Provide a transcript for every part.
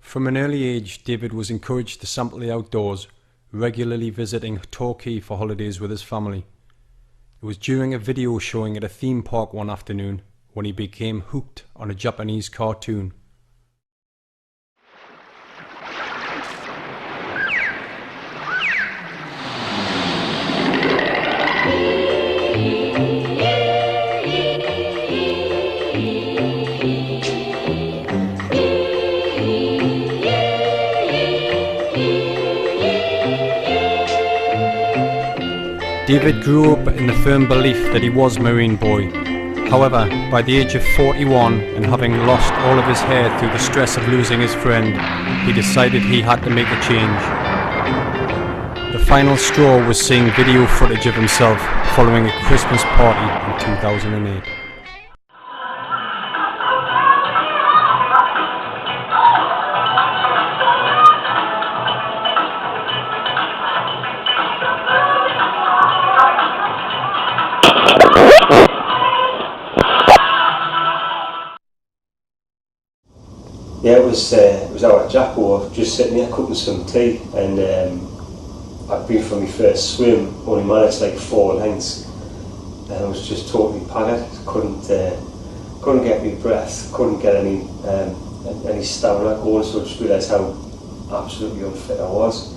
From an early age, David was encouraged to sample the outdoors, regularly visiting Torquay for holidays with his family. It was during a video showing at a theme park one afternoon when he became hooked on a Japanese cartoon. David grew up in the firm belief that he was Marine Boy. However, by the age of 41 and having lost all of his hair through the stress of losing his friend, he decided he had to make a change. The final straw was seeing video footage of himself following a Christmas party in 2008. Yeah, it was out at Jacko, just sitting there cooking some tea, and I'd been for my first swim, only managed like 4 lengths, and I was just totally panicked. Couldn't get my breath, couldn't get any stamina going, so I just realised how absolutely unfit I was.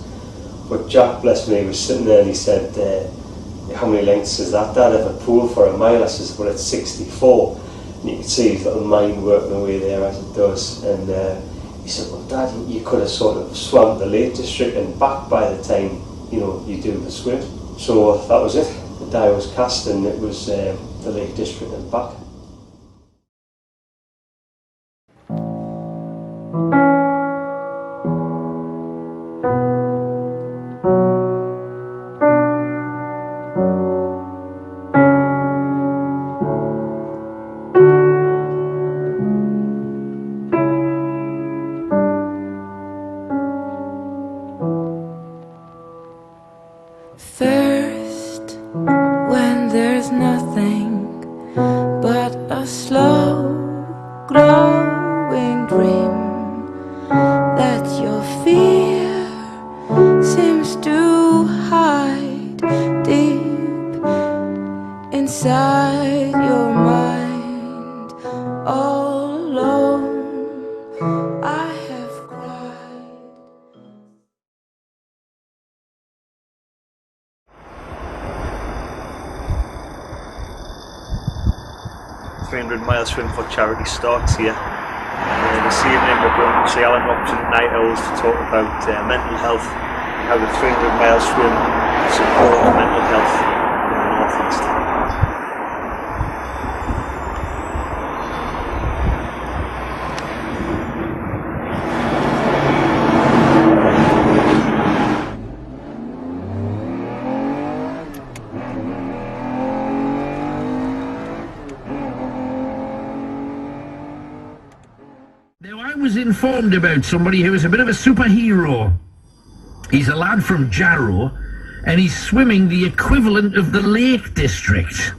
But Jack, bless me, was sitting there and he said, "How many lengths is that, Dad, of a pool for a mile?" I says, "Well, it's 64. And you could see his little mind working away there as it does. And he said, "Well, Dad, you could have sort of swam the Lake District and back by the time you do the swim." So that was it. The die was cast, and it was the Lake District and back. First, when there's nothing but a slow growing dream that your fear seems to hide deep inside your mind. All alone, I have cried. 300-mile swim for charity starts here. This evening we're going to see Alan Robson at Night Owls to talk about mental health and how the 300-mile swim supports mental health in the North East. Now, I was informed about somebody who is a bit of a superhero. He's a lad from Jarrow, and he's swimming the equivalent of the Lake District.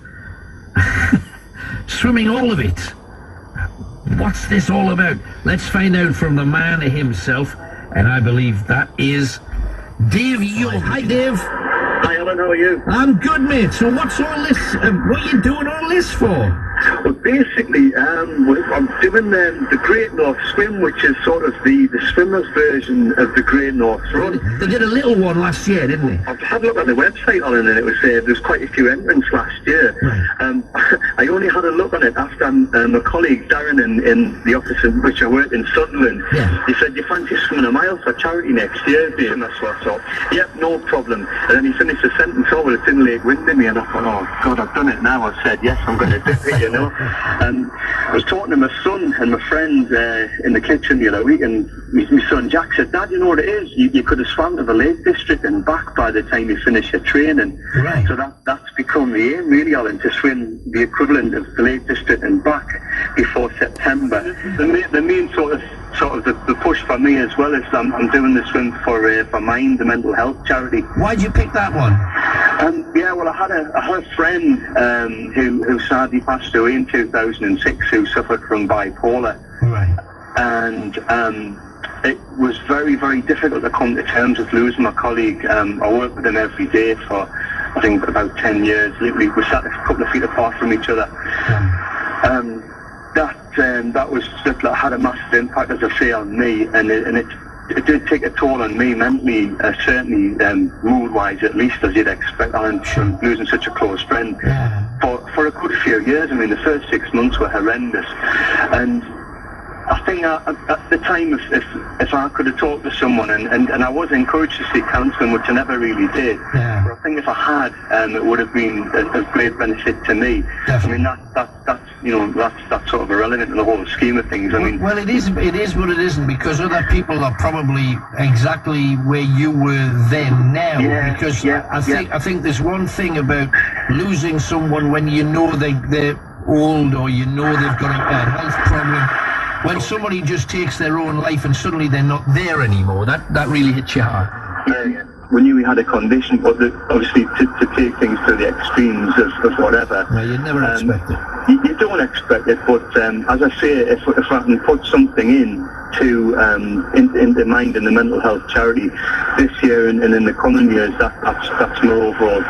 Swimming all of it. What's this all about? Let's find out from the man himself, and I believe that is Dave Young. Hi, Dave. Hi Alan, how are you? I'm good, mate. So what's all this? What are you doing all this for? Well, basically, I'm doing the Great North Swim, which is sort of the swimmer's version of the Great North Run. They did a little one last year, didn't they? I've had a look on the website on it, and it was there's quite a few entrants last year. Right. I only had a look on it after my colleague Darren in the office in which I work in Sunderland. Yeah. He said, "You fancy swimming a mile for charity next year, Dave?" And that's what I thought. "Yep, no problem." And then he finished the sentence, "Oh, well, it's in Lake Windermere," and I thought, "Oh God, I've done it now." I said, "Yes, I'm going to do it," you know. I was talking to my son and my friend in the kitchen the other week, and my son Jack said, "Dad, you know what it is? You could have swam to the Lake District and back by the time you finish your training." Right. So that's become the aim, really, Alan, to swim the equivalent of the Lake District and back before September. The main sort of the push for me as well is I'm doing the swim for Mind, the mental health charity. Why'd you pick that one? Yeah, well, I had a friend who sadly passed away in 2006 who suffered from bipolar. Right. And it was very, very difficult to come to terms with losing my colleague. I worked with him every day for, I think, about 10 years. Literally, we sat a couple of feet apart from each other. That had a massive impact, as I say, on me, and it did take a toll on me mentally, certainly mood-wise, at least, as you'd expect, from losing such a close friend. For a good few years. I mean, the first 6 months were horrendous, and I think at the time, if I could have talked to someone, and I was encouraged to seek counselling, which I never really did, but I think if I had, it would have been a great benefit to me. Definitely. I mean, that's sort of irrelevant in the whole scheme of things. I mean, well, it is, but it isn't, because other people are probably exactly where you were then now. I think there's one thing about losing someone when you know they're old, or you know they've got a health problem. When somebody just takes their own life and suddenly they're not there anymore, that really hits you hard. Yeah. We knew we had a condition, but obviously to take things to the extremes of whatever. No, you'd never expect it. You don't expect it, but as I say, if I can put something into mind in the mental health charity this year and in the coming years, that's my overall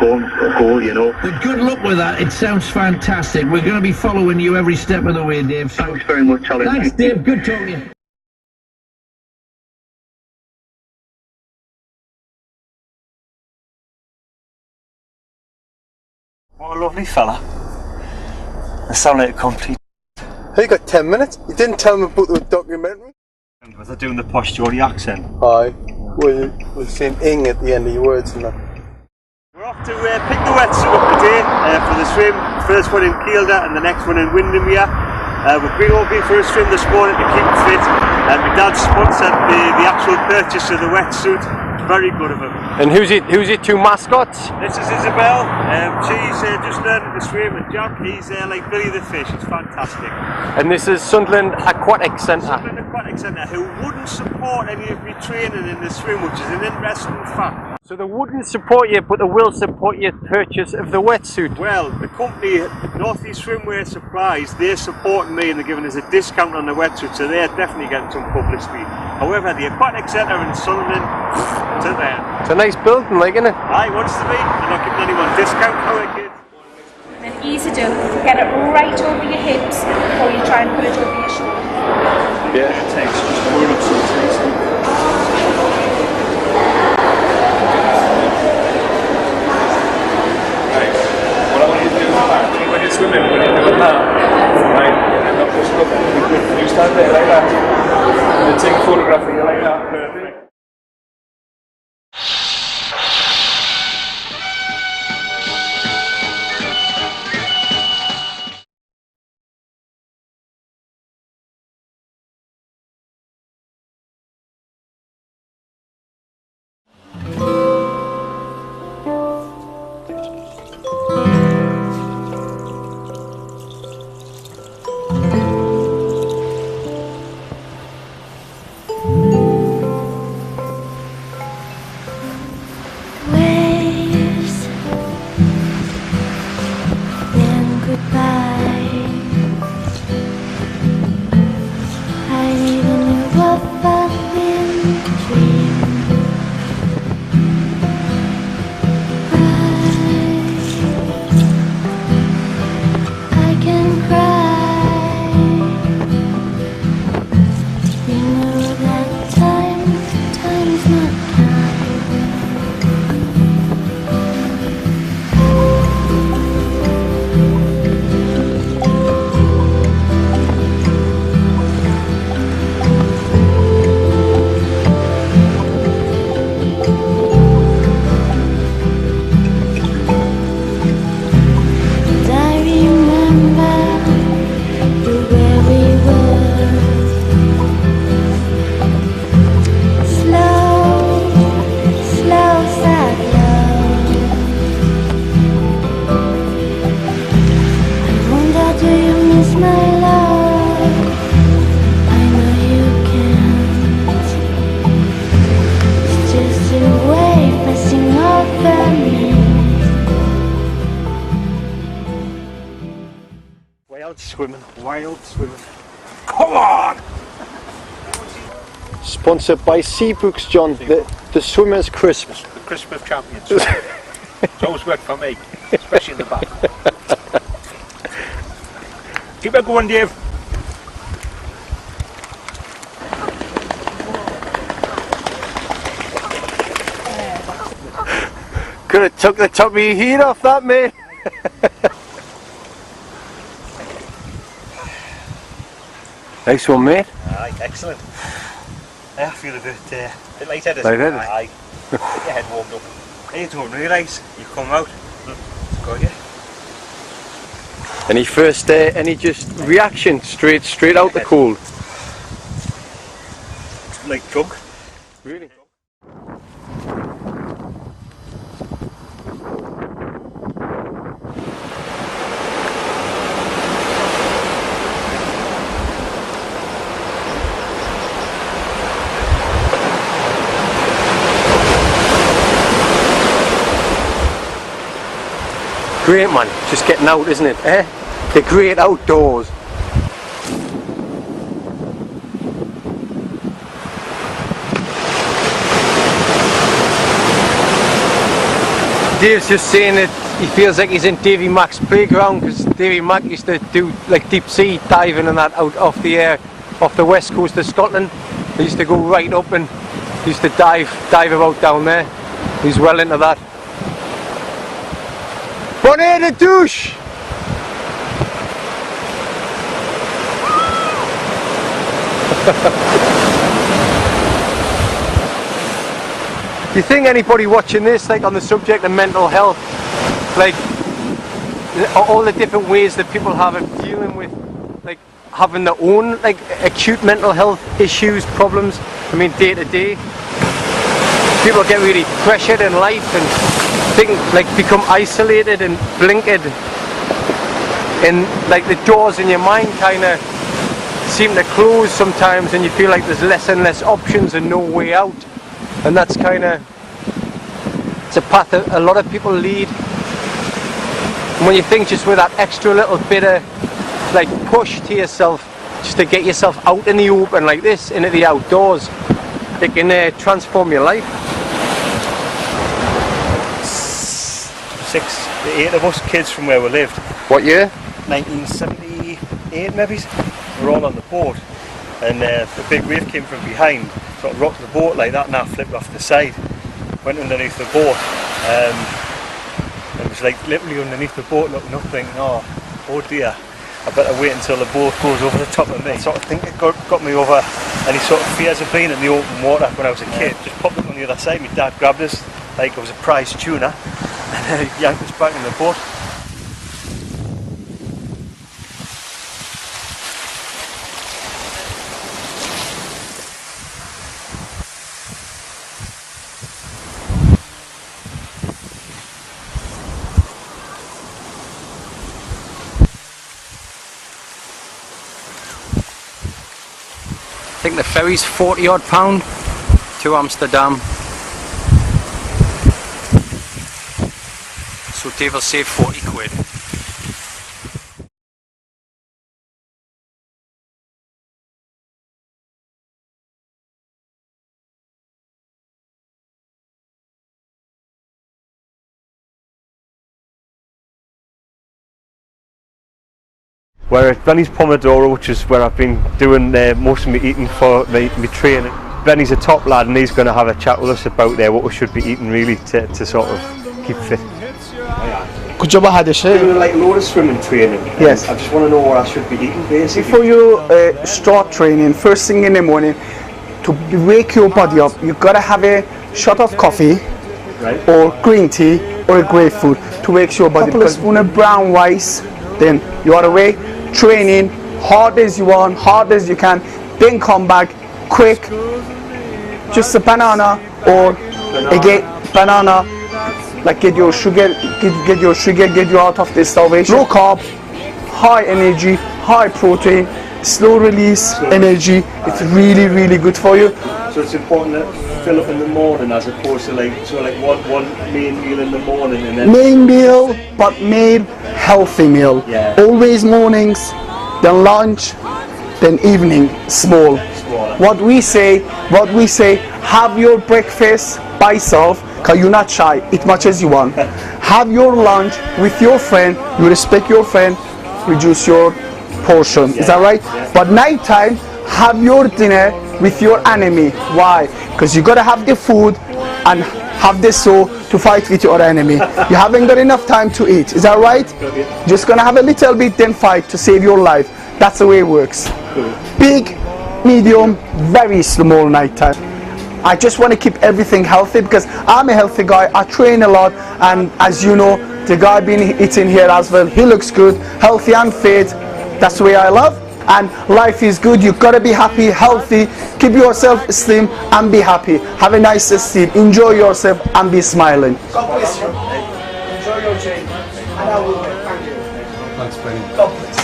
goal, you know. But good luck with that. It sounds fantastic. We're going to be following you every step of the way, Dave. So thanks very much, Alan. Thanks, Dave. Good talking to you. What a lovely fella. I sound like a complete. Hey, you got 10 minutes? You didn't tell me about the documentary? Was I doing the posh Geordie accent? Aye. Well, you're saying ing at the end of your words and that. We're off to pick the wetsuit up today for the swim. First one in Kielder and the next one in Windermere. We've all been for a swim this morning to keep fit. My dad sponsored the actual purchase of the wetsuit. Very good of him. And who's it two mascots? This is Isabel. She's just learning to swim, and Jack, he's like Billy the Fish. It's fantastic. And this is Sunderland Aquatic Centre. Sunderland Aquatic Centre, who wouldn't support any of me training in the swim, which is an interesting fact. So they wouldn't support you, but they will support your purchase of the wetsuit. Well, the company, North East Swimwear Supplies, they're supporting me and they're giving us a discount on the wetsuit, so they're definitely getting some publicity. However, the Aquatic Centre in Sunderland, it's in there. It's a nice building, like, isn't it? Aye, wants to be. They're not giving anyone discount, how it kids. And then easy to get it right over your hips before you try and put it over your shoulders. Yeah. It takes just a warm up so it's easy. Right. What I want you to do is when you're swimming, when you're doing that, right, and not just look, you stand there like that, and then take a photograph of you like that. Perfect. Waves, then goodbye. I even knew what I've been dreaming. I can cry. We know that time's not kind. And I remember where we were. Slow, sad love. I wonder, do you miss my love? I know you can't. It's just a wave passing over me. Wild swimming, wild swimming. Come on! Sponsored by Seabrooks, John, the swimmer's crisp. The crisp of champions. It's always worked for me, especially in the back. Keep it going, Dave. Could have took the top of your heat off that, mate. Nice one, mate. Aye, excellent. I feel a bit lightheaded. Lightheaded? Aye. Get your head warmed up. You don't realise you come out. It's got you. Any first, any just reaction straight out the cold? Like drunk. Really? Great, man, just getting out, isn't it? The great outdoors. Dave's just saying that he feels like he's in Davey Mac's playground, because Davey Mac used to do like deep sea diving and that out off the west coast of Scotland. He used to go right up and he used to dive about down there. He's well into that. Bonnet de douche! Do you think anybody watching this, like on the subject of mental health, like all the different ways that people have of dealing with, like having their own like acute mental health issues, problems? I mean, day to day, people get really pressured in life and become isolated and blinkered, and like the doors in your mind kind of seem to close sometimes, and you feel like there's less and less options and no way out. And that's kind of, it's a path that a lot of people lead. And when you think just with that extra little bit of like push to yourself, just to get yourself out in the open like this, into the outdoors, it can transform your life. 8 of us kids from where we lived. What year? 1978 maybe. We were all on the boat, and the big wave came from behind, sort of rocked the boat like that, and I flipped off the side, went underneath the boat. It was like literally underneath the boat, looking up, thinking, oh dear, I better wait until the boat goes over the top of me. I sort of think it got me over any sort of fears of being in the open water when I was a kid. Just popped up on the other side. My dad grabbed us like it was a prize tuna and yanked us back in the boat. I think the ferry's £40 odd to Amsterdam. So Dave will save 40 quid. We're at Benny's Pomodoro, which is where I've been doing most of my eating for my training. Benny's a top lad, and he's going to have a chat with us about what we should be eating really to sort of keep fit. Good job, I had a share. Doing like a load of swimming training. Yes. I just want to know what I should be eating basically. Before you start training, first thing in the morning, to wake your body up, you've got to have a shot of coffee, right, or green tea, or a grapefruit to wake your body. Couple of spoon of brown rice, then you are away, training, hard as you want, hard as you can, then come back, quick, just a banana or a banana, like get your sugar, get you out of this starvation. Low carb, high energy, high protein, slow release energy. It's really, really good for you. So it's important to fill up in the morning as opposed to like one main meal in the morning and then main meal, but made healthy meal. Yeah. Always mornings, then lunch, then evening, small. smaller. what we say, have your breakfast by yourself, because you're not shy, eat much as you want. Have your lunch with your friend, you respect your friend, reduce your portion. Is that right? But nighttime, have your dinner with your enemy. Why? Because you gotta have the food and have the soul to fight with your enemy. You haven't got enough time to eat. Is that right? Just gonna have a little bit, then fight to save your life. That's the way it works. Big, medium, very small nighttime. I just want to keep everything healthy because I'm a healthy guy. I train a lot, and as you know, the guy been eating here as well, he looks good, healthy and fit. That's the way I love. And life is good. You gotta be happy, healthy, keep yourself slim and be happy. Have a nice sleep, enjoy yourself and be smiling. God bless you. Enjoy your journey. And I will thank you. Thanks, Benny. God bless.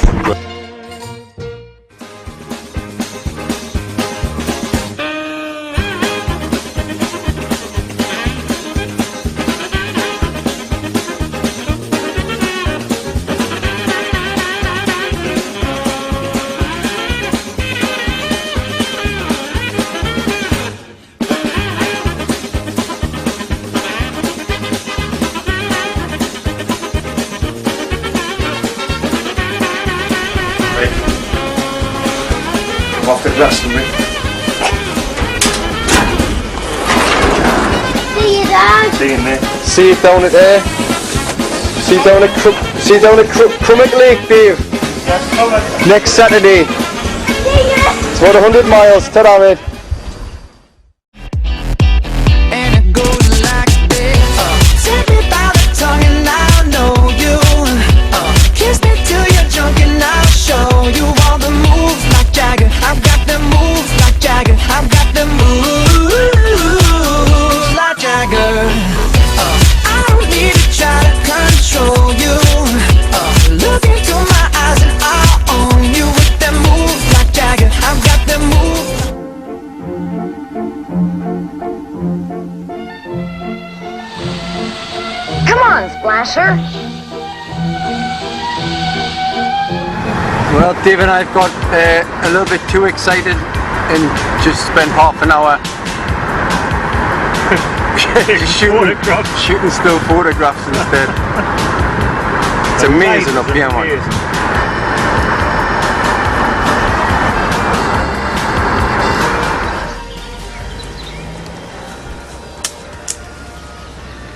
I'm off the grass for me. See you, Dad. See you, mate. See you down at there. See you down at Crummock Lake, Dave. Next Saturday. It's about 100 miles. Ta-da, mate. Splasher. Well, Dave and I've got a little bit too excited and just spent half an hour shooting still photographs instead. It's amazing up here, man.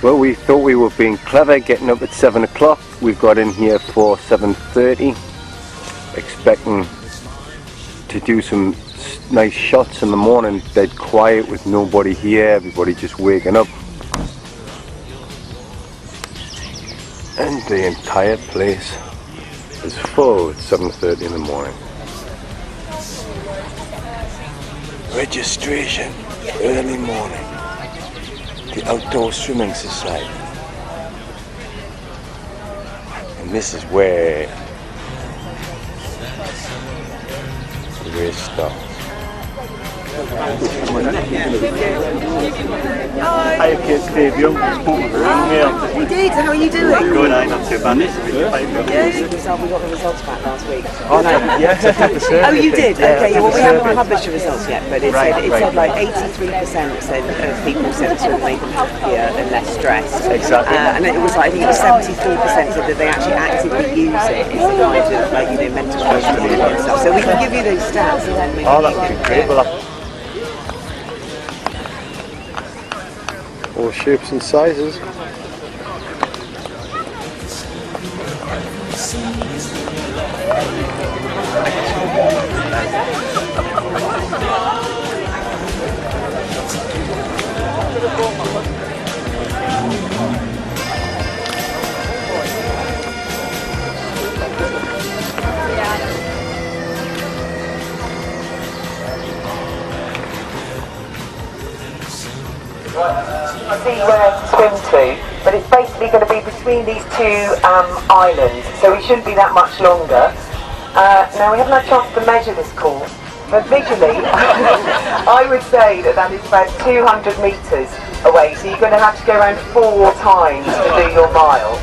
Well, we thought we were being clever getting up at 7 o'clock. We've got in here for 7:30, expecting to do some nice shots in the morning, dead quiet with nobody here, everybody just waking up. And the entire place is full at 7:30 in the morning. Registration, early morning. The Outdoor Swimming Society. And this is where it starts. Hi kids, Dave Young, spoke with her email. You did, how are you doing? Good, not too bad. We got the results back last week. Oh no, yeah, oh you did? Okay, well we haven't published the results yet, but it said like 83% said of people said it made them happier and less stressed. Exactly. And it was like, I think it was 74% said that they actually actively use it as a guide of like, mental health and stuff. So we can give you those stats and then maybe that would be great. Well, all shapes and sizes. See where to swim to, but it's basically going to be between these two islands, so we shouldn't be that much longer. Now we haven't had a chance to measure this course, but visually I would say that is about 200 metres away, so you're going to have to go around 4 times to do your mile.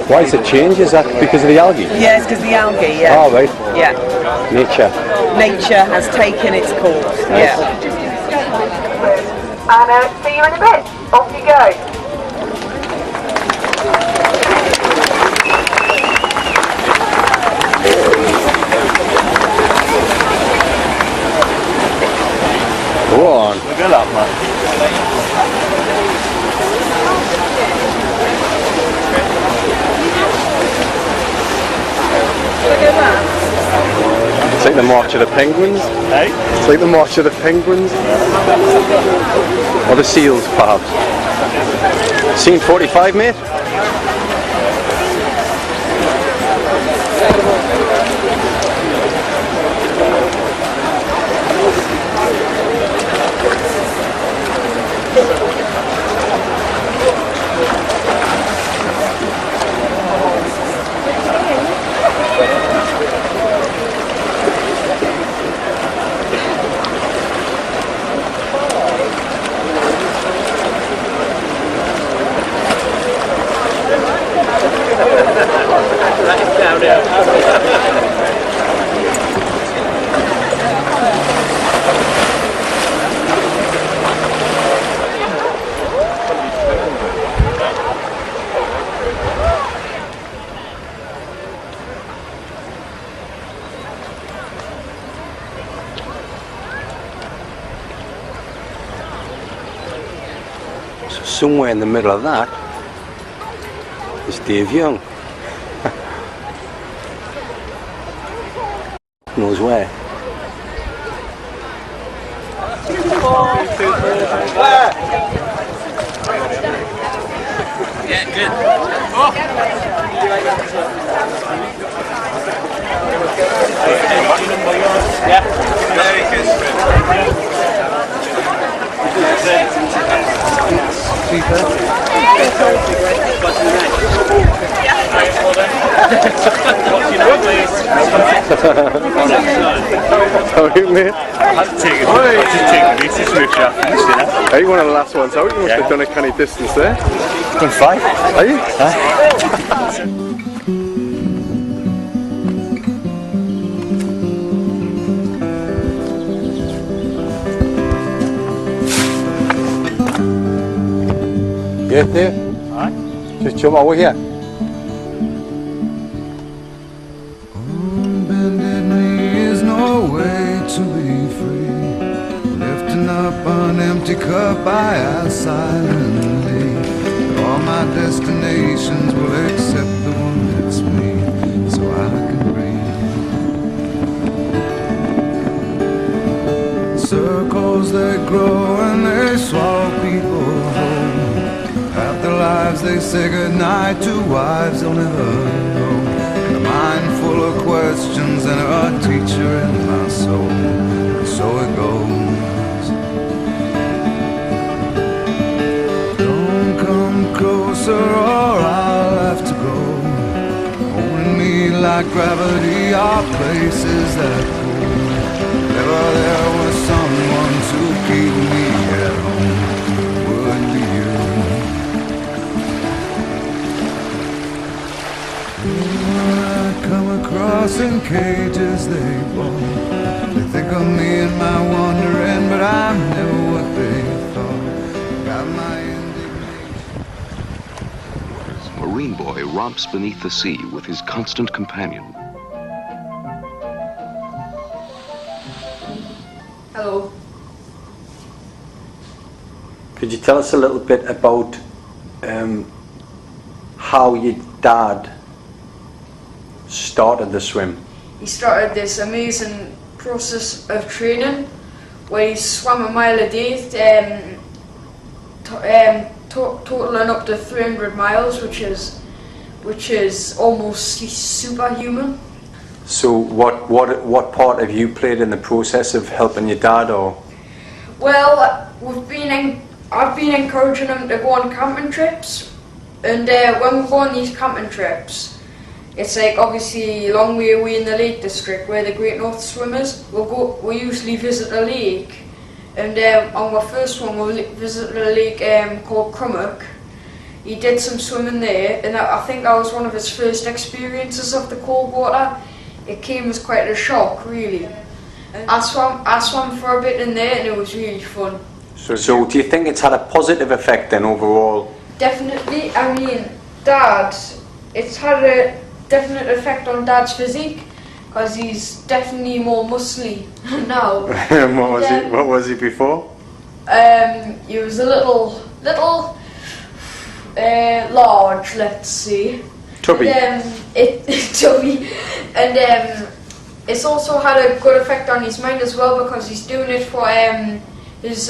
Why is it changed? Is that because of the algae? Yeah, it's because the algae, yeah. Oh, right. Yeah. Nature. Nature has taken its course, yeah. And see you in a bit. Off you go. Go on. Look at that, man. It's like the March of the Penguins. Hey? It's like the March of the Penguins. Or the Seals, perhaps. Scene 45, mate? Somewhere in the middle of that is Dave Young. Knows where. Yeah, good. Oh. Yeah. Very good. Sorry, mate. I'll just take the races with you after this, you know. Are you one of the last ones out? You must have done a canny distance there. Done 5. Are you? Get there. Aye. Just jump over here. Bended knee is no way to be free. Lifting up an empty cup, I ask silently. All my destinations will accept the one that's me, so I can breathe. Circles they grow and they swallow people whole. Half their lives they say goodnight to wives they'll never know. A mind full of questions and a teacher in my soul. So it goes. Don't come closer or I'll have to go. Holding me like gravity are places that pull. Never there was someone to keep me at home. Would be you. Come across in cages they bought. They think of me and my wandering, but I'm never what they thought. Got my indignation. Marine boy romps beneath the sea with his constant companion. Hello. Could you tell us a little bit about how your dad started the swim? He started this amazing process of training where he swam a mile a day, totaling up to 300 miles, which is almost superhuman. So what part have you played in the process of helping your dad, or? Well, I've been encouraging him to go on camping trips, and when we go on these camping trips, it's like obviously a long way away in the Lake District where the Great North Swim is. We usually visit a lake, and on our first one we'll visit a lake called Crummock. he did some swimming there, and I think that was one of his first experiences of the cold water. It came as quite a shock, really. I swam for a bit in there, and it was really fun. So do you think it's had a positive effect then overall? Definitely. I mean, Dad, it's had a definite effect on Dad's physique, because he's definitely more muscly now. What was he before? He was a little large, let's say. Tubby. Tubby. And it's also had a good effect on his mind as well, because he's doing it for his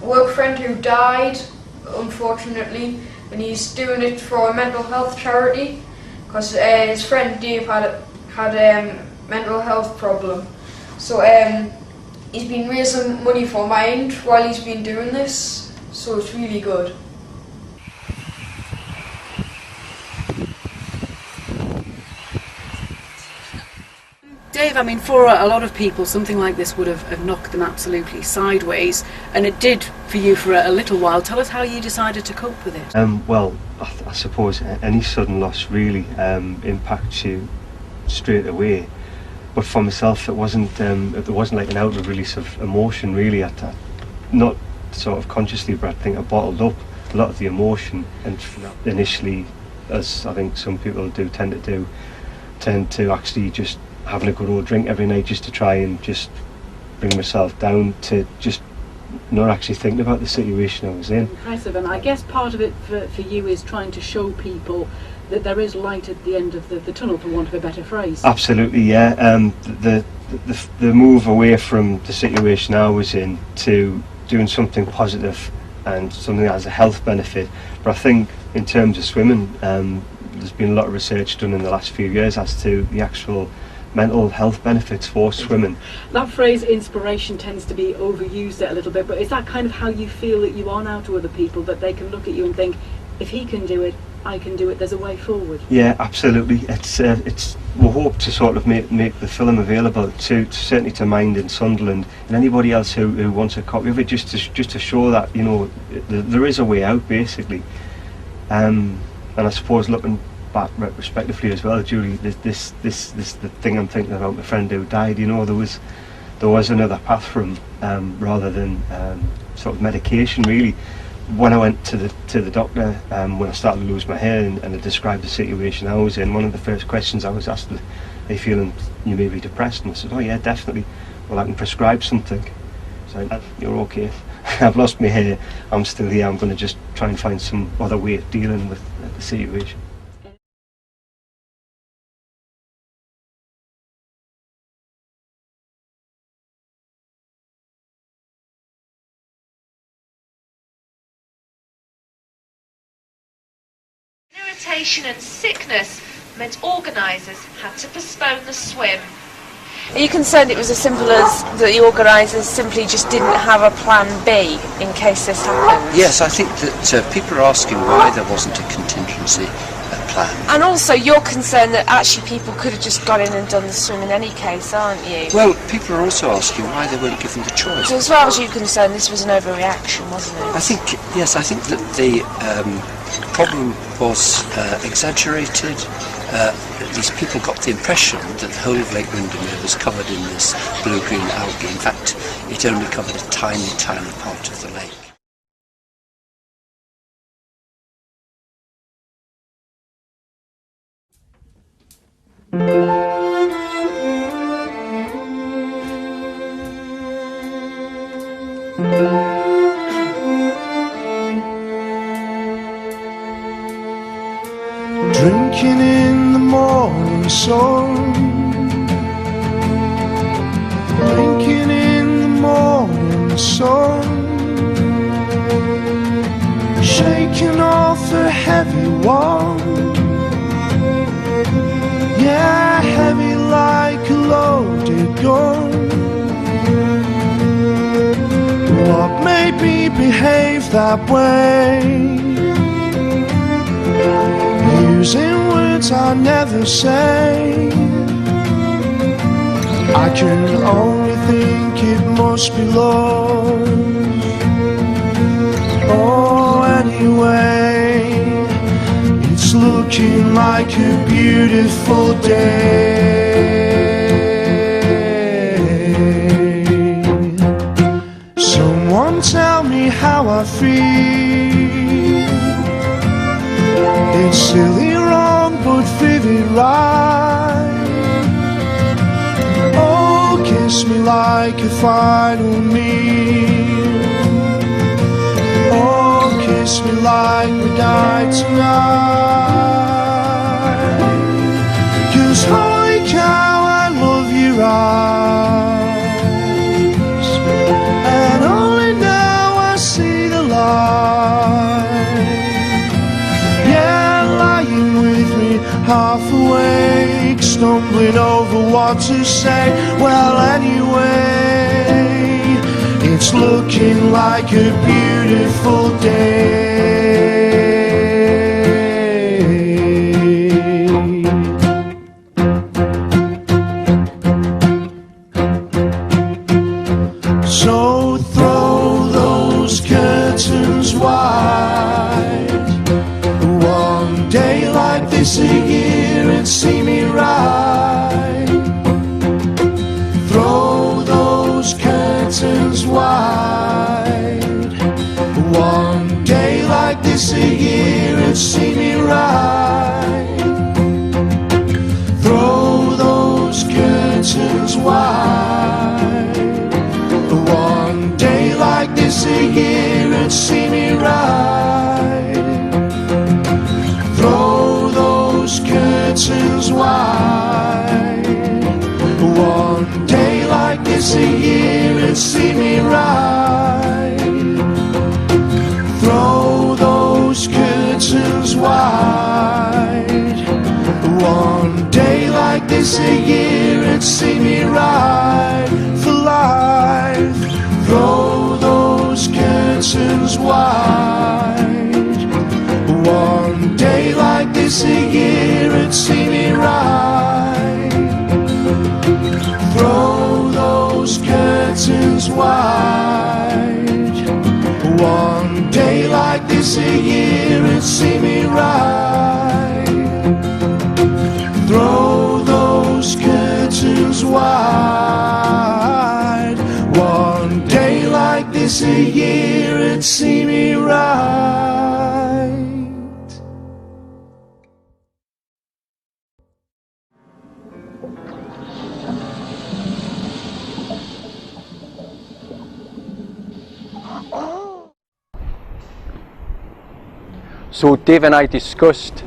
work friend who died, unfortunately, and he's doing it for a mental health charity, because his friend Dave had a mental health problem. So he's been raising money for Mind while he's been doing this, so it's really good. Dave, I mean, for a lot of people, something like this would have knocked them absolutely sideways, and it did for you for a little while. Tell us how you decided to cope with it. Well, I suppose any sudden loss really impacts you straight away. But for myself, it wasn't like an outward release of emotion really. Not sort of consciously, but I think I bottled up a lot of the emotion, and initially, as I think some people tend to actually just having a good old drink every night just to try and just bring myself down to just not actually thinking about the situation I was in. Impressive, and I guess part of it for you is trying to show people that there is light at the end of the tunnel, for want of a better phrase. Absolutely, yeah. The move away from the situation I was in to doing something positive and something that has a health benefit. But I think in terms of swimming, there's been a lot of research done in the last few years as to the actual mental health benefits for swimming. That phrase inspiration tends to be overused a little bit, but is that kind of how you feel that you are now to other people, that they can look at you and think, if he can do it, I can do it, there's a way forward? Yeah, absolutely. It's we hope to sort of make the film available to certainly to Mind in Sunderland and anybody else who wants a copy of it, just to show that, you know, there is a way out basically. And I suppose looking back retrospectively as well, Julie, this the thing I'm thinking about, my friend who died, you know, there was another path for him, rather than sort of medication really. When I went to the doctor, when I started to lose my hair and I described the situation I was in, one of the first questions I was asked was, "Are you feeling you may be depressed?" And I said, "Oh yeah, definitely. Well, I can prescribe something." So "You're okay. I've lost my hair. I'm still here. I'm going to just try and find some other way of dealing with the situation." Irritation and sickness meant organisers had to postpone the swim. Are you concerned it was as simple as that the organisers simply just didn't have a plan B in case this happened? Yes, I think that people are asking why there wasn't a contingency plan. And also you're concerned that actually people could have just got in and done the swim in any case, aren't you? Well, people are also asking why they weren't given the choice. So as far as you're concerned, this was an overreaction, wasn't it? I think that the problem was exaggerated. At least people got the impression that the whole of Lake Windermere was covered in this blue-green algae. In fact, it only covered a tiny, tiny part of the lake. Drinking in the morning sun, drinking in the morning sun, shaking off a heavy one, yeah, heavy like a loaded gun. What made me behave that way? Using words I never say, I can only think it must be love. Oh, anyway. looking like a beautiful day. Someone tell me how I feel. It's silly wrong but vivid right. Oh, kiss me like a final meal. Oh, kiss me like we died tonight. 'Cause holy cow, I love your eyes, and only now I see the light. Yeah, lying with me, half awake, stumbling over what to say. Well, anyway, it's looking like a beautiful day. So throw those curtains wide. One day like this a year and see me right. Throw those curtains wide. One day like this a year and see me right. Throw those curtains wide. One day like this a year and see me right. Throw those curtains wide. One day like this a year and see me right. Throw those curtains wide. One day like this a year and see me right for life. Throw those curtains wide. One day like this a year and see me right. Throw those curtains wide. One day like this a year and see me right. Throw those curtains wide. One day like this a year and see me right. So Dave and I discussed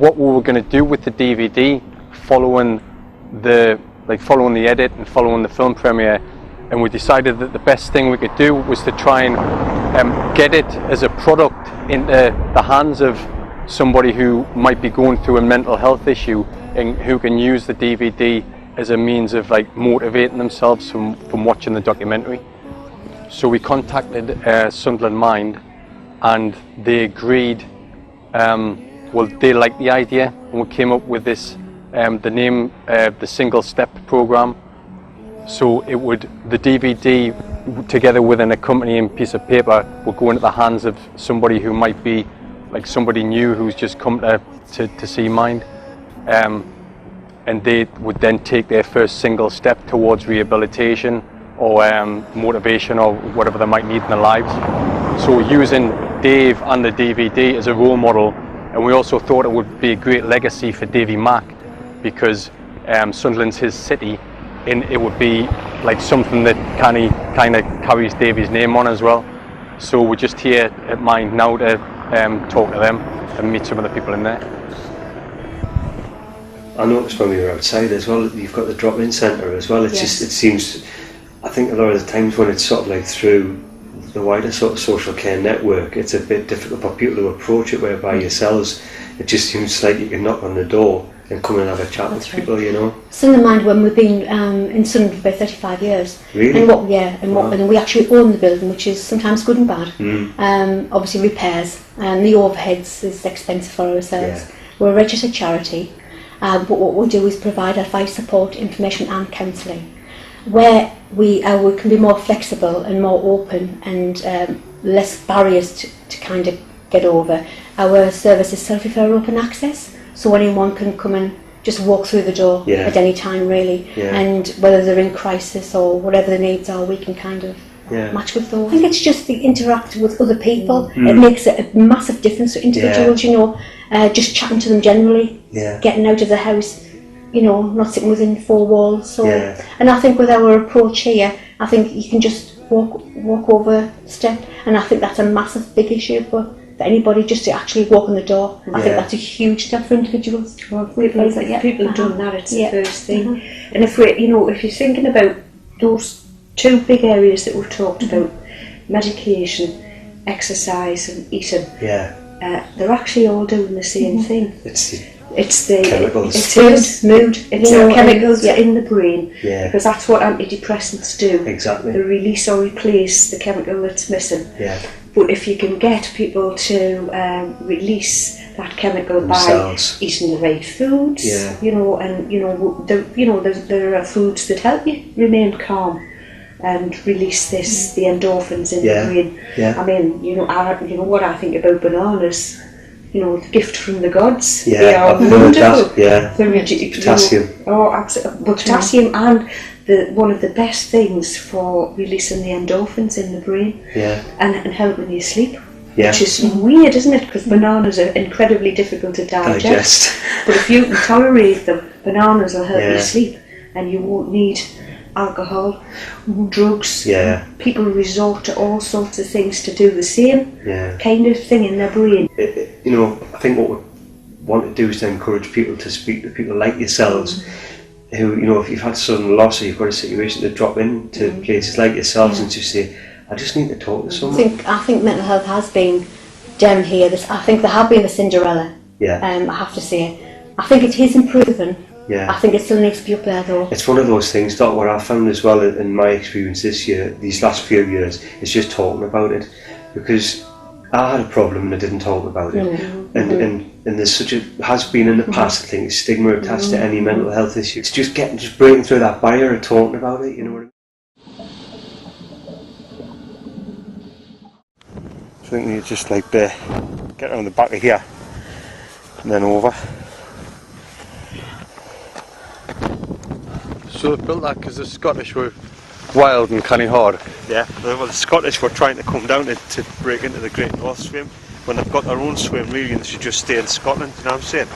what we were going to do with the DVD following the edit and following the film premiere, and we decided that the best thing we could do was to try and get it as a product into the hands of somebody who might be going through a mental health issue and who can use the DVD as a means of like motivating themselves from watching the documentary. So we contacted Sunderland Mind, and they agreed. Well, they liked the idea, and we came up with this, the name, the Single Step Program. So the DVD, together with an accompanying piece of paper, will go into the hands of somebody who might be like somebody new who's just come to see Mind, and they would then take their first single step towards rehabilitation or motivation or whatever they might need in their lives. So using Dave and the DVD as a role model, and we also thought it would be a great legacy for Davey Mac, because Sunderland's his city, and it would be like something that kind of carries Davey's name on as well. So we're just here at Mind now to talk to them and meet some of the people in there. I noticed when we were outside as well, you've got the drop-in centre as well. It's just, it seems, I think a lot of the times when it's sort of like through the wider sort of social care network, it's a bit difficult for people to approach it, whereby yourselves, it just seems like you can knock on the door and come and have a chat with people, you know. Sunderland Mind, when we've been in Sunderland for about 35 years. Really? And we actually own the building, which is sometimes good and bad. Obviously repairs, and the overheads is expensive for ourselves. We're a registered charity, but what we do is provide advice, support, information and counselling, where we can be more flexible and more open and less barriers to kind of get over. Our service is self-referral open access, so anyone can come and just walk through the door at any time, really. And whether they're in crisis or whatever the needs are, we can kind of match with those. I think it's just the interacting with other people. It makes a massive difference to individuals, you know, just chatting to them generally, getting out of the house, you know, not sitting within four walls. So, and I think with our approach here, I think you can just walk over step, and I think that's a massive big issue for anybody, just to actually walk in the door. I think that's a huge step for individuals. Well, people have done that, it's the first thing. And if we, you know, if you're thinking about those two big areas that we've talked about, medication, exercise and eating, they're actually all doing the same thing. It's the chemicals. It's mood. It's the chemicals in the brain. Because that's what antidepressants do. Exactly. They release or replace the chemical that's missing. But if you can get people to release that chemical themselves by eating the right foods, you know, and you know, there are foods that help you remain calm and release the endorphins in the brain. I mean, you know what I think about bananas. You know, the gift from the gods. They are wonderful. Potassium. You know, oh, absolutely. But potassium and one of the best things for releasing the endorphins in the brain and helping you sleep. Which is weird, isn't it? Because bananas are incredibly difficult to digest. But if you can tolerate them, bananas will help you sleep, and you won't need alcohol, drugs. People resort to all sorts of things to do the same kind of thing in their brain. You know, I think what we want to do is to encourage people to speak to people like yourselves, who, you know, if you've had sudden loss or you've got a situation to drop into places like yourselves and just say, I just need to talk to someone. I think mental health has been down here. I think there have been the Cinderella. I have to say. I think it is improving. I think it still needs to be up there though. It's one of those things, Doc, what I found as well in my experience this year, these last few years, is just talking about it. Because I had a problem and I didn't talk about it. And there's has been in the past, I think, a stigma attached to any mental health issue. It's just breaking through that barrier and talking about it, you know what I mean? So I think you just like get around the back of here and then over. So they built that because the Scottish were wild and kind of hard. Well, the Scottish were trying to come down to break into the Great North Swim when they've got their own swim, really, and they should just stay in Scotland, you know what I'm saying?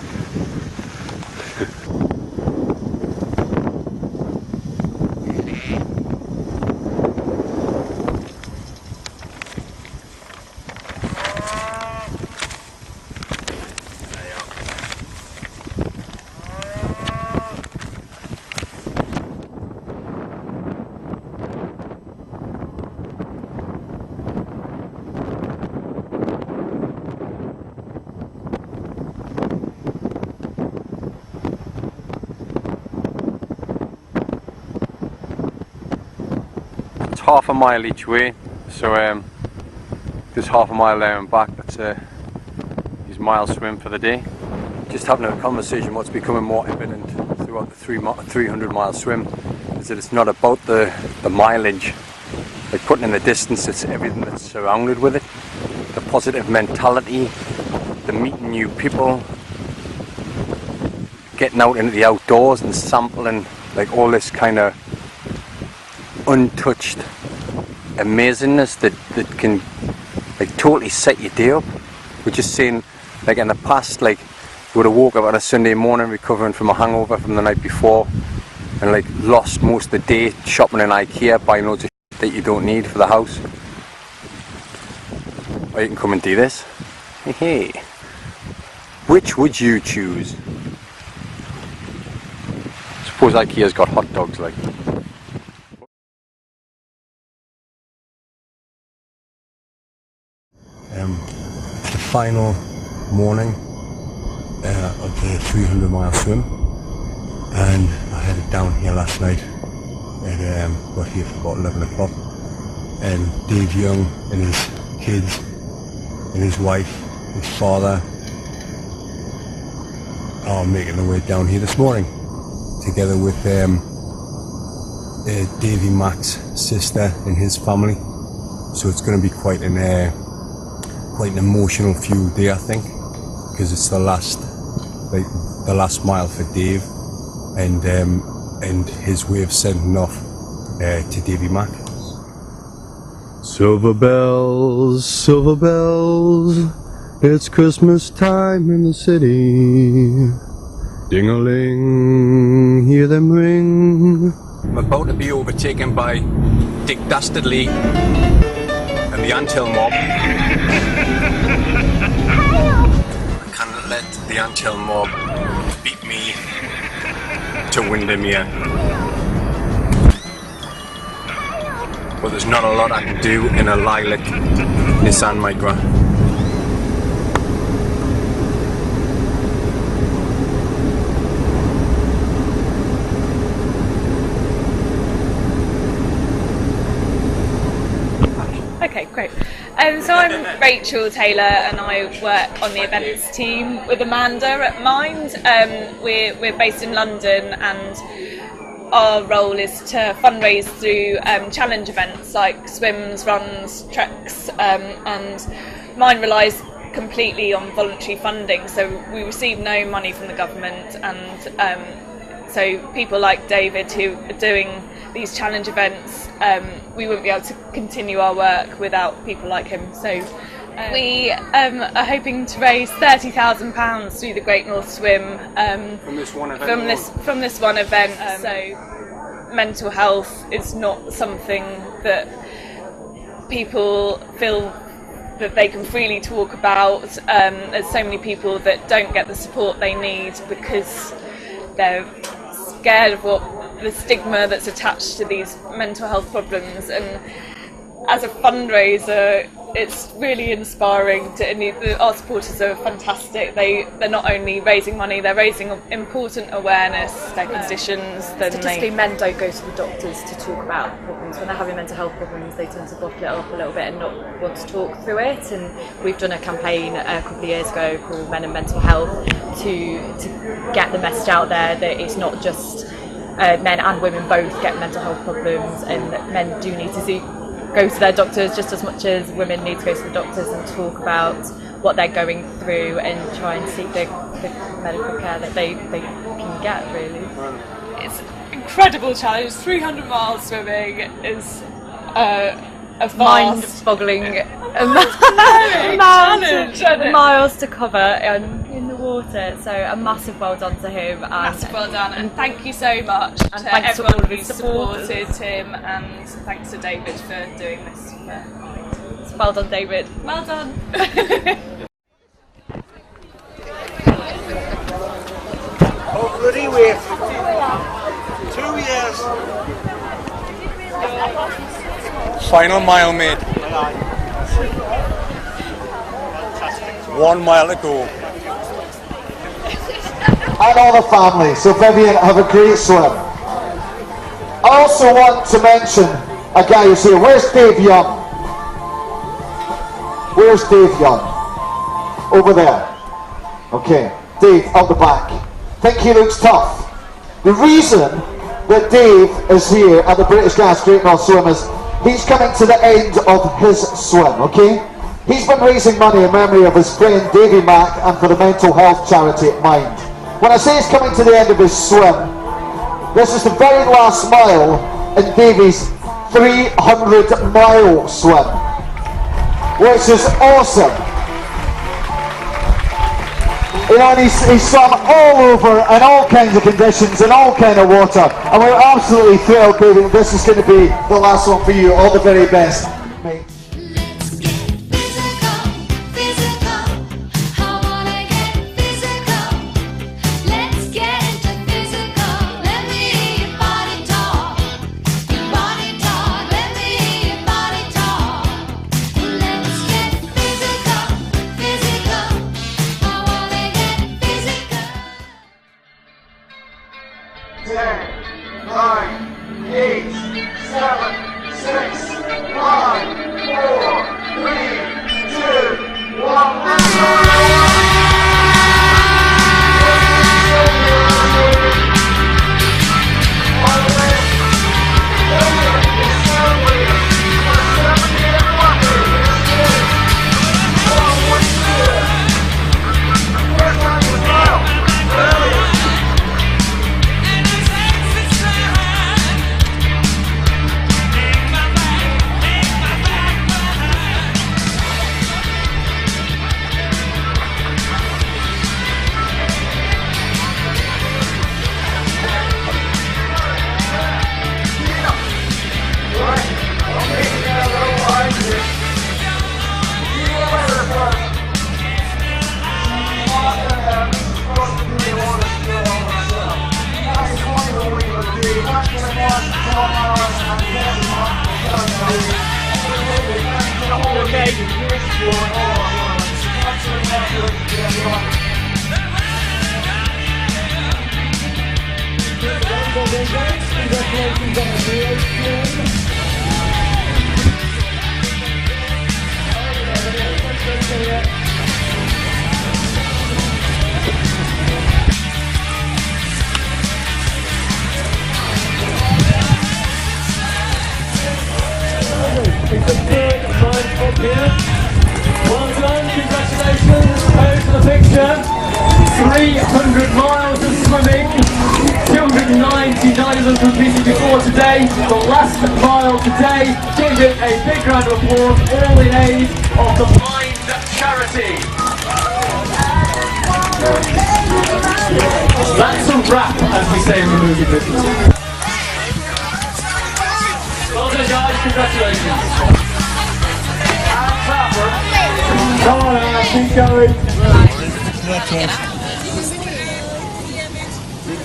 Half a mile each way, so there's half a mile there and back. That's his mile swim for the day. Just having a conversation, what's becoming more evident throughout the 300-mile swim is that it's not about the mileage, like putting in the distance, it's everything that's surrounded with it. The positive mentality, the meeting new people, getting out into the outdoors and sampling, like all this kind of untouched amazingness that can like totally set your day up. We're just saying, like in the past, like you would have woke up on a Sunday morning recovering from a hangover from the night before and like lost most of the day shopping in IKEA, buying loads of shit that you don't need for the house. Or you can come and do this. Hey, which would you choose? Suppose IKEA's got hot dogs, like. The final morning of the 300-mile swim, and I headed down here last night and got here for about 11 o'clock, and Dave Young and his kids and his wife, his father, are making their way down here this morning together with Davey Mac's sister and his family. So it's going to be quite an emotional few day, I think, because it's the last like the last mile for Dave, and his way of sending off to Davey Mac. Silver bells, it's Christmas time in the city. Ding-a-ling, hear them ring. I'm about to be overtaken by Dick Dastardly and the Anthill mob. I can't let the Anthill mob beat me to Windermere. But there's not a lot I can do in a lilac Nissan Micra. Okay, great. So I'm Rachel Taylor and I work on the events team with Amanda at Mind. We're based in London and our role is to fundraise through challenge events like swims, runs, treks, and Mind relies completely on voluntary funding, so we receive no money from the government, and so people like David who are doing these challenge events, we wouldn't be able to continue our work without people like him. So we are hoping to raise £30,000 through the Great North Swim from this one event. From this one event. So mental health is not something that people feel that they can freely talk about. There's so many people that don't get the support they need because they're scared of what the stigma that's attached to these mental health problems, and as a fundraiser it's really inspiring our supporters are fantastic. They're not only raising money, they're raising important awareness of their conditions. Statistically, men don't go to the doctors to talk about problems. When they're having mental health problems, they tend to bottle it up a little bit and not want to talk through it. And we've done a campaign a couple of years ago called Men and Mental Health to get the message out there that it's not just men and women both get mental health problems, and that men do need to go to their doctors just as much as women need to go to the doctors and talk about what they're going through and try and seek the medical care that they can get, really. It's an incredible challenge. 300 miles swimming is a mind-boggling challenge, miles to cover in the water. So a massive well done to him. Massive well done, and thank you so much and to everyone who supported him, and thanks to David for doing this. Well done, David. Well done. Oh, bloody wait. 2 years. Final mile, mate. 1 mile to go. And all the family. So Vivian, have a great swim. I also want to mention a guy who's here. Where's Dave Young? Where's Dave Young? Over there. Okay, Dave, up the back. Think he looks tough. The reason that Dave is here at the British Gas Great North Swim is he's coming to the end of his swim, okay? He's been raising money in memory of his friend Davey Mac and for the mental health charity at Mind. When I say he's coming to the end of his swim, this is the very last mile in Davey's 300-mile swim, which is awesome. You know, and he's swum all over in all kinds of conditions, in all kind of water, and we're absolutely thrilled, David. This is going to be the last one for you. All the very best, mate. Well done, congratulations, pose for the picture. 300 miles of swimming, 299 of them completed before today. The last mile today, give it a big round of applause, all in aid of the blind charity. That's a wrap, as we say in the movie business. Well done guys, congratulations. Come on, Anna, keep going.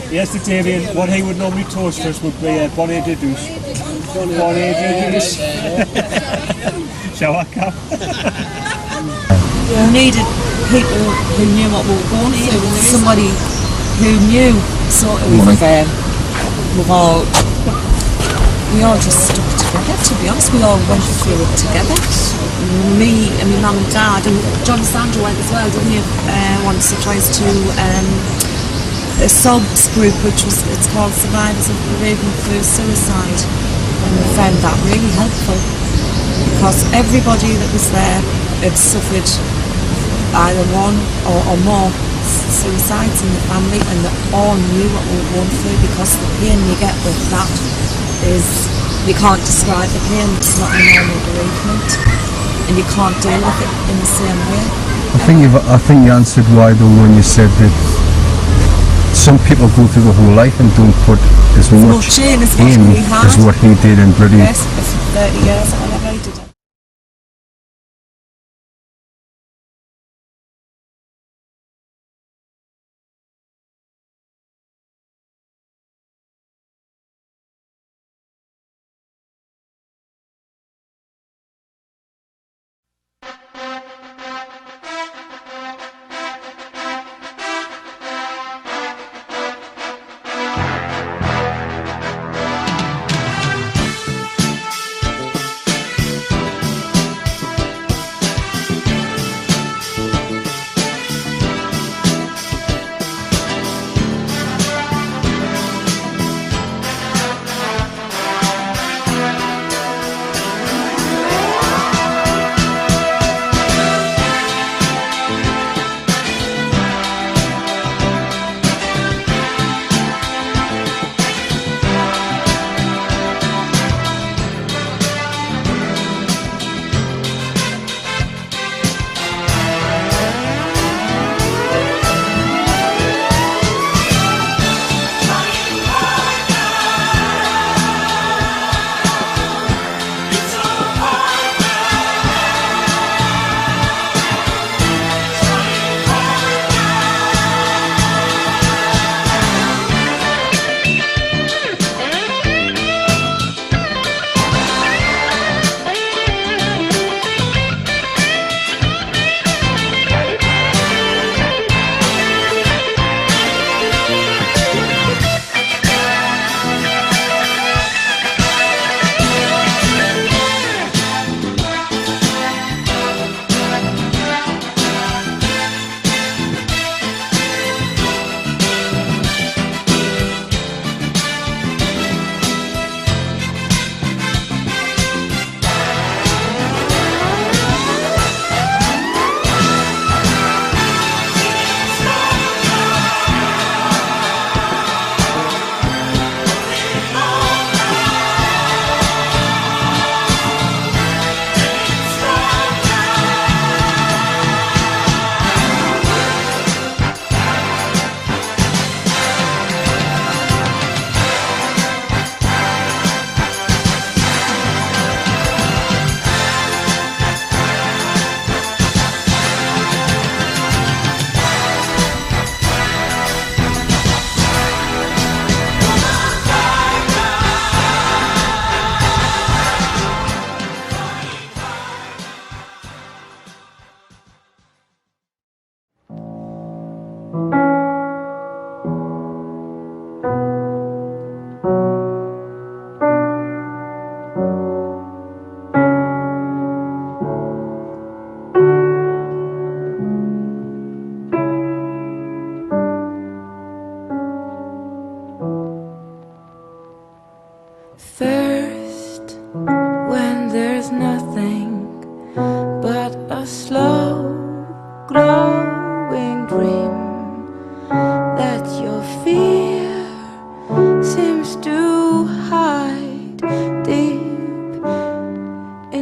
Yes, David, what he would normally toast for us would be Bonnet de Douce. Bonnet de Douce. Shower cap. We needed people who knew what we were going through, somebody who knew sort of we all just stuck together, to be honest. We all went through it together. Me and my mum and dad, and John Sandra went as well, didn't you? Once or twice to a SOBS group, it's called Survivors of Bereavement Through Suicide, and we found that really helpful because everybody that was there had suffered either one or more suicides in the family, and they all knew what we were going through, because the pain you get with that is, you can't describe the pain. It's not a normal bereavement, and you can't deal with it in the same way. I think you answered why though when you said that some people go through the whole life and don't put as much in as what he did, and bloody. Yes, for 30 years, whatever I did.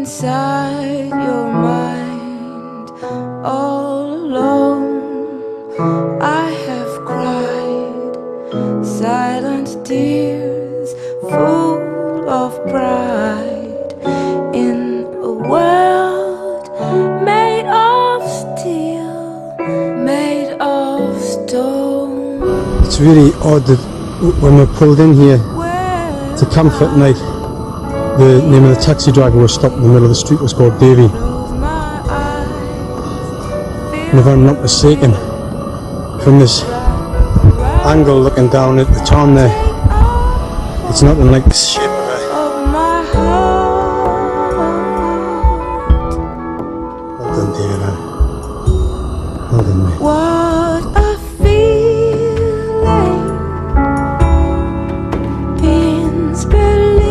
inside your mind all alone. I have cried silent tears full of pride in a world made of steel, made of stone. It's really odd that when we're pulled in here to camp at night, the name of the taxi driver was stopped in the middle of the street was called Davey. And if I'm not mistaken, from this angle looking down at the town there, it's nothing like the shape of it. Well done, David. Well done, mate. What a feeling means believing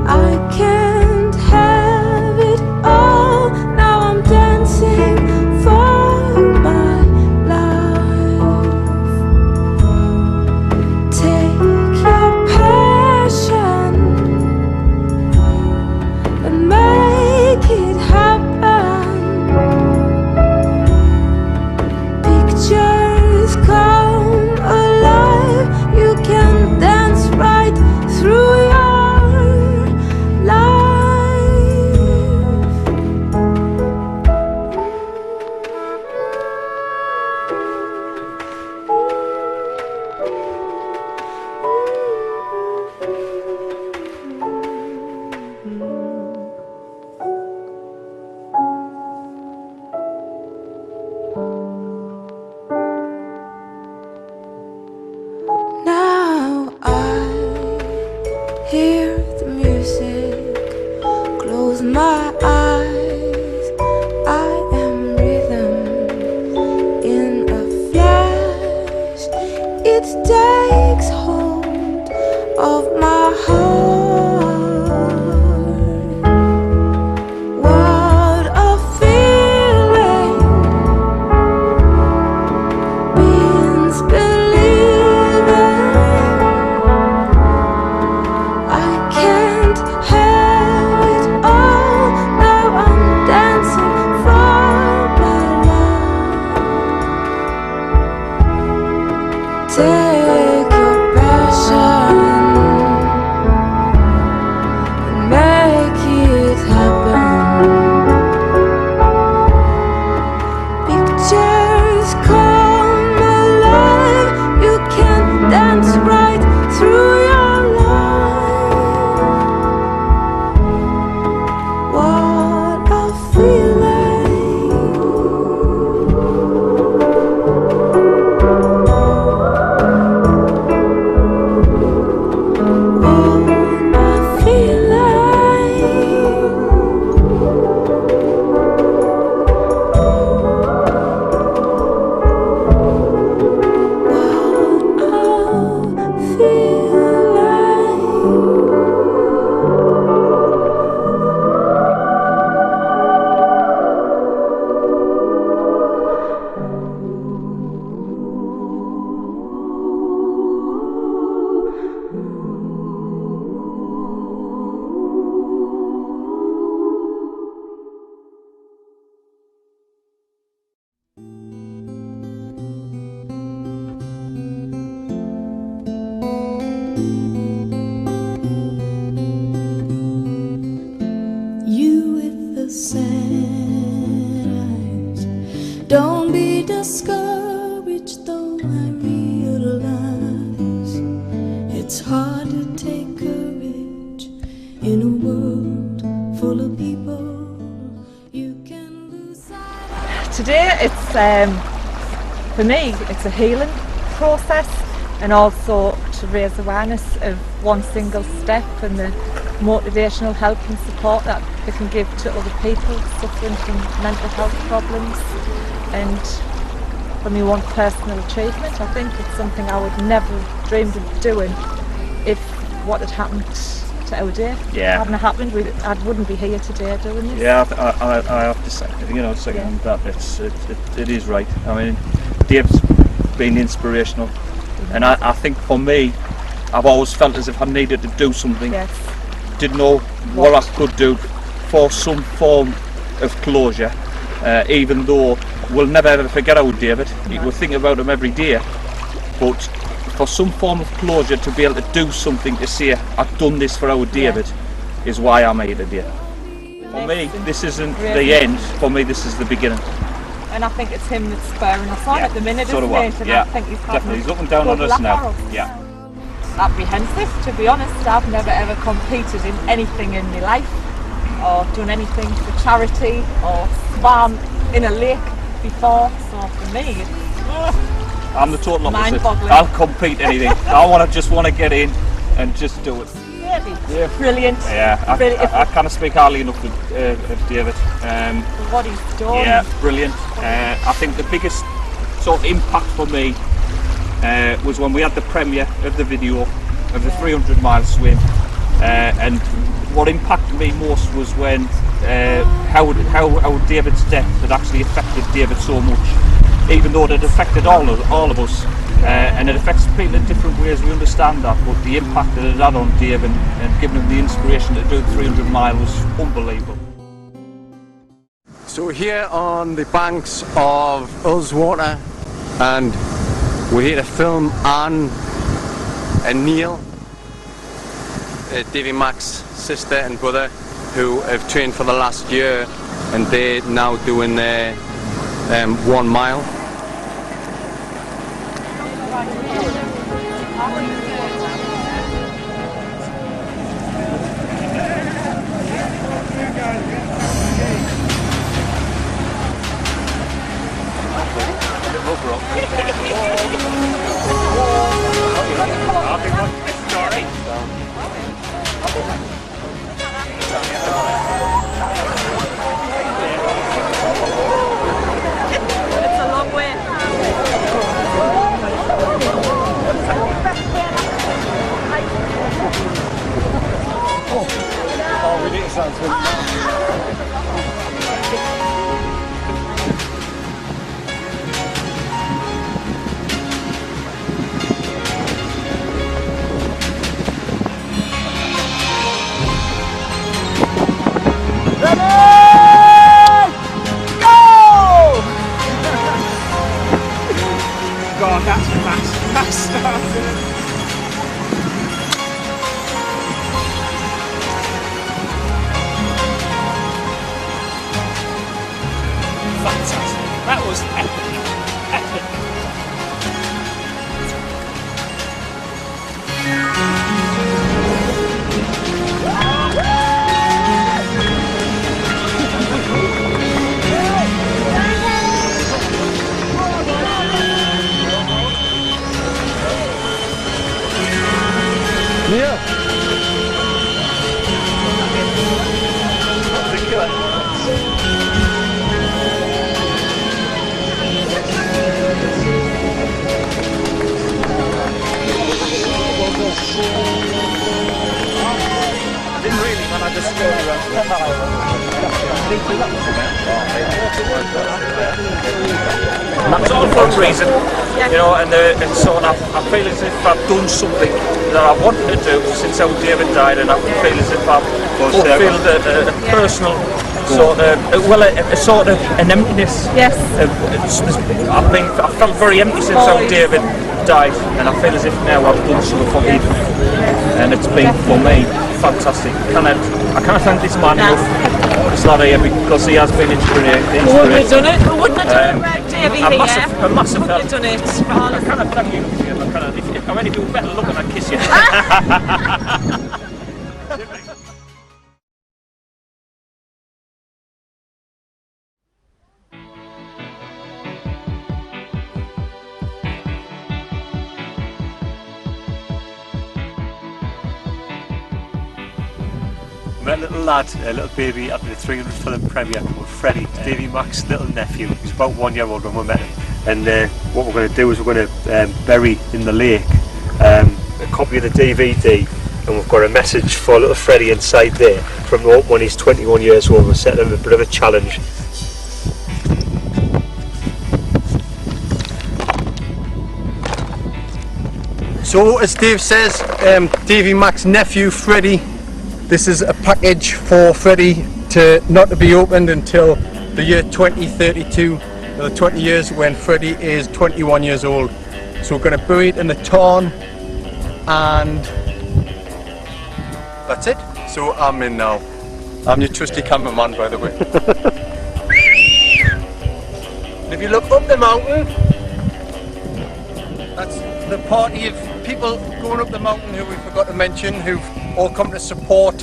I can't have it all. Now I'm dancing for my life. Take your passion and make it happen. Pictures come alive. You can dance right through your life. Now I hear the music, close my eyes, I am rhythm in a flash. It takes hold of my heart. What a feeling means believing I can't have it all. Now I'm dancing for my life. Take your passion and make it happen. Pictures come alive. You can dance right through your life. What a You with the sad eyes, don't be discouraged, though I realize it's hard to take courage in a world full of people. You can lose sight. Today it's, for me, it's a healing process, and also to raise awareness of one single step and the motivational help and support that they can give to other people suffering from mental health problems. And for me, one personal achievement, I think it's something I would never have dreamed of doing if what had happened to our day hadn't happened. I wouldn't be here today doing this. Yeah, I have to say, second that it is right. I mean, Dave's been inspirational, and I think for me, I've always felt as if I needed to do something. Yes. Didn't know what I could do for some form of closure, even though we'll never ever forget our David. We'll think about him every day, but for some form of closure, to be able to do something, to say I've done this for our David, is why I'm here today. For me, this isn't the end. For me, this is the beginning. And I think it's him that's spurring us on at the minute, so isn't do I. it? And Yeah, I think he's definitely. He's looking down on us now. Yeah. Apprehensive, to be honest. I've never ever competed in anything in my life, or done anything for charity, or swam in a lake before. So for me, it's I'm the total opposite. mind-boggling. I'll compete anything. I just want to get in and just do it. Really? Yeah. Brilliant. Yeah, I kind of speak highly enough of David. What he's done. Yeah, brilliant. I think the biggest sort of impact for me was when we had the premiere of the video of the 300-mile swim, and what impacted me most was when how David's death had actually affected David so much, even though it had affected all of us. And it affects people in different ways, we understand that, but the impact that it had on Dave and giving him the inspiration to do 300 mile was unbelievable. So we're here on the banks of Ullswater, and we're here to film Anne and Neil, Davey Mac's sister and brother, who have trained for the last year, and they're now doing their 1 mile. It's a long way. Oh, we need to sound good. God, that's a mass start. Fantastic. That was epic. Epic. Didn't really, man, I just scored around the and that's all for a reason, you know, and so I feel as if I've done something that I wanted to do since our David died, and I feel as if I've fulfilled a personal sort of, a sort of an emptiness. Yes. I felt very empty since our David died, and I feel as if now I've done something for him, and it's been for me fantastic. I can't thank this man enough. It's not here because he has been inspiring. We wouldn't have done it. We wouldn't have done it without Davey here. A massive We wouldn't have done it for all I of can't thank you. If I'm any do better look and I'd kiss you. Met a little lad, a little baby at the 300 film premiere called Freddie, Davey Mac's little nephew. He's about 1 year old when we met him. And what we're going to do is we're going to bury in the lake a copy of the DVD, and we've got a message for little Freddie inside there from when he's 21 years old. We're setting him a bit of a challenge. So as Dave says, Davey Mac's nephew Freddie, this is a package for Freddie not to be opened until the year 2032, the 20 years when Freddie is 21 years old. So we're going to bury it in the tarn, and that's it. So I'm in now. I'm your trusty cameraman, by the way. And if you look up the mountain, that's the party of people going up the mountain who we forgot to mention, who've all come to support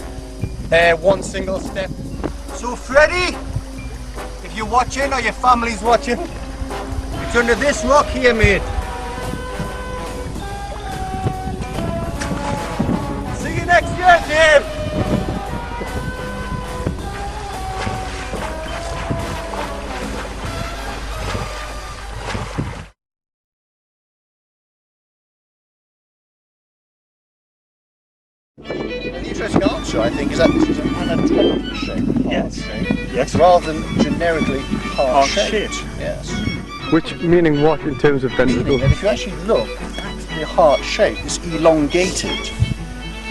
One Single Step. So Freddie, if you're watching or your family's watching, it's under this rock here, mate. See you next year, Dave. The interesting answer, I think, is that this is an anatomical shape, heart shape, yes, rather than generically heart-shaped. Yes. Which meaning what in terms of ventricle? Meaning that if you actually look at the heart shape, it's elongated,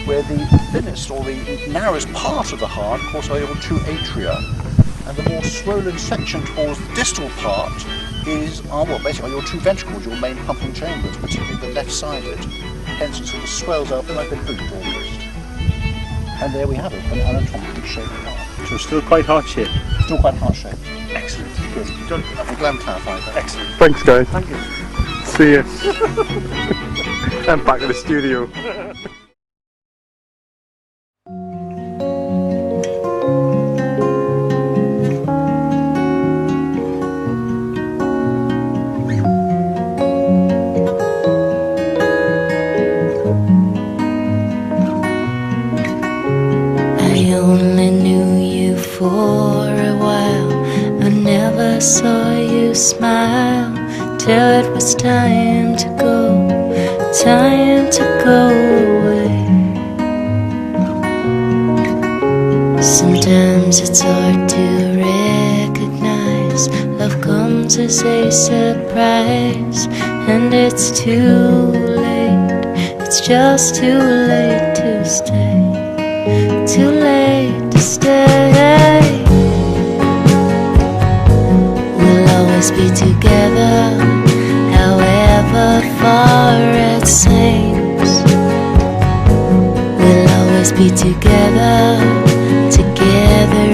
where the thinnest or the narrowest part of the heart, of course, are your two atria, and the more swollen section towards the distal part is, well, basically your two ventricles, your main pumping chambers, particularly the left-sided. Hence it sort of swells up like a boot almost. And there we have it, an anatomically shaped heart. So still quite heart-shaped? Still quite heart-shaped. Excellent. Good. Done. I'm glad we clarified that. Excellent. Thanks, guys. Thank you. See you. I'm back to the studio. I saw you smile till it was time to go away. Sometimes it's hard to recognize love comes as a surprise, and it's too late, it's just too late to stay, too late to stay. Always be together, however far it seems. We'll always be together, together